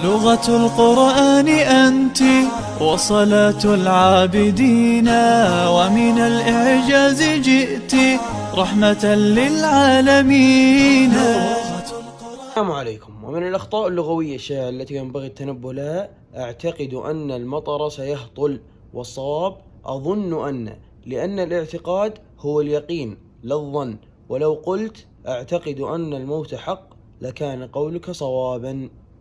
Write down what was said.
لغة القرآن أنت وصلاة العابدين، ومن الإعجاز جئت رحمة للعالمين. السلام عليكم. ومن الأخطاء اللغوية الشائعة التي ينبغي التنبه لها: أعتقد أن المطر سيهطل، والصواب أظن أن، لأن الاعتقاد هو اليقين لا الظن. ولو قلت أعتقد أن الموت حق لكان قولك صوابا.